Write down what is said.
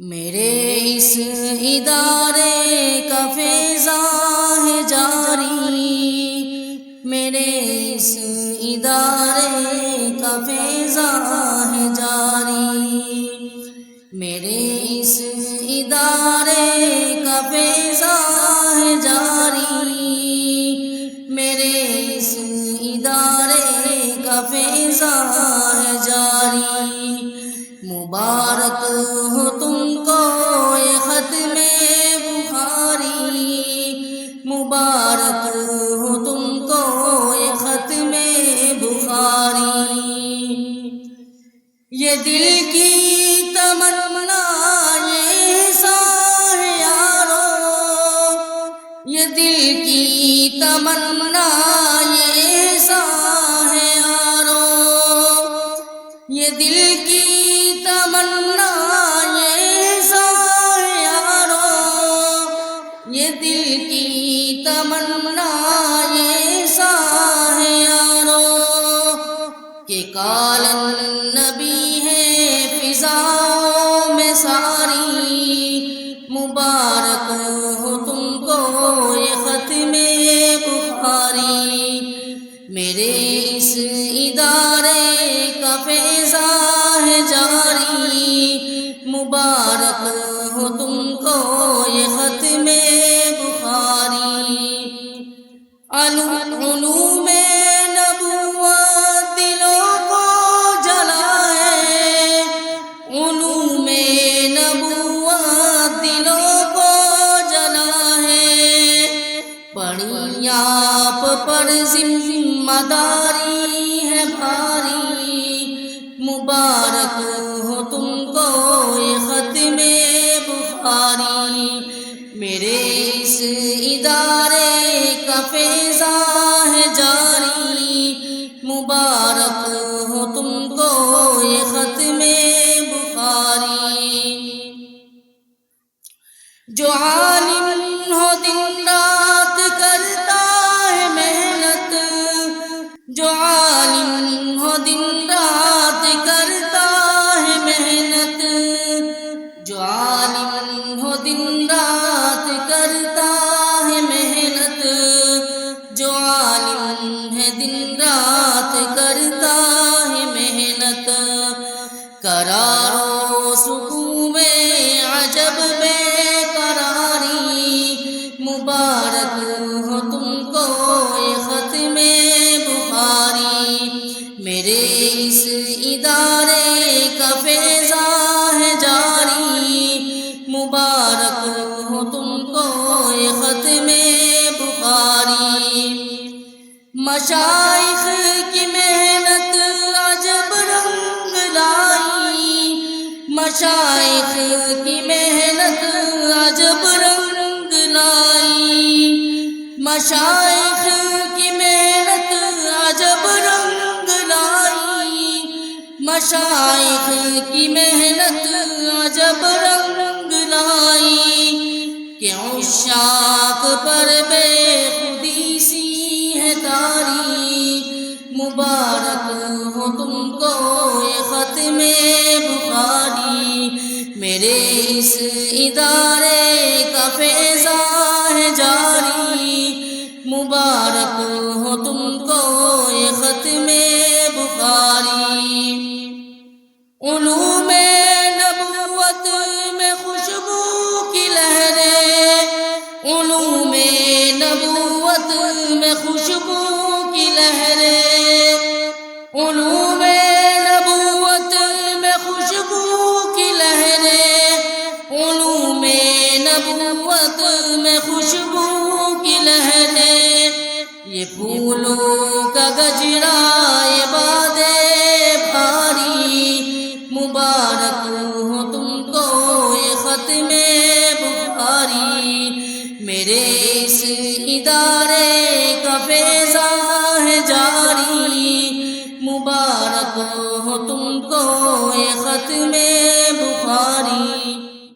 میرے اس ادارے کا فیضان ہے جاری، میرے اس ادارے کا فیضان ہے جاری، میرے اس ادارے کا فیضان ہے جاری، میرے اس ادارے کا فیضان ہے جاری۔ مبارک ہو تم کو یہ ختم بخاری، مبارک ہو تم کو یہ ختم بخاری۔ یہ دل کی تمنا یہ احسان ہے یارو، یہ دل کی تمنا یہ احسان ہے یارو، یہ دل کی تمنا یہ احسان ہے یارو، یہ دل کی تمنا یہ احسان ہے یارو، کہ کالن نبی ہے فضاؤں میں ساری، مبارک ہو تم کو یہ ختم بخاری۔ میرے اس ادارے کا فیضان ہے جاری، مبارک ہو تم کو یہ ختم بخاری۔ علوم نبوت دلوں کو جلائے، علوم نبوت دلوں کو جلائے، پڑھی آپ پر ذمہ داری ہے بھاری، مبارک ہو تم کو یہ ختم بخاری۔ میرے اس ادارے کا فیضان ہے جاری، مبارک ہو تم کو یہ ختم بخاری۔ جو عالم ہو دن رات کرتا ہے محنت، جو عالم ہو دن رات کرتا ہے محنت، جو عالم ہو دن رات کرتا ہے محنت، جو عالم ہے دن رات کرتا ہے محنت، قرار و سکون میں عجب بے قراری، مبارک ہو تم کو یہ ختم بخاری۔ میرے اس ادارے کا فیضان ہے جاری، مبارک ہو تم کو یہ ختم بخاری۔ مشائخ کی محنت عجب رنگ لائی، مشائخ کی محنت عجب رنگ لائی، مشائخ کی محنت عجب رنگ لائی، مشائخ کی محنت عجب رنگ لائی، کہ عشاق پر بے خودی سی ہے تاری، مبارک ہو تم کو یہ ختم بخاری۔ میرے اس ادارے کا فیضان ہے جاری، مبارک ہو تم کو یہ ختم بخاری۔ علوم نبوت میں خوشبو کی لہریں، علوم نبوت میں خوشبو کی لہریں، علوم نبوت میں خوشبو کی لہریں، علوم نبوت میں خوشبو کی لہریں، یہ پھولوں کا گجرا یہ باد بھاری، مبارک ہو تم کو یہ ختم بخاری۔ میرے اس ادارے کا فیضان ہے جاری، مبارک ہو تم کو یہ ختم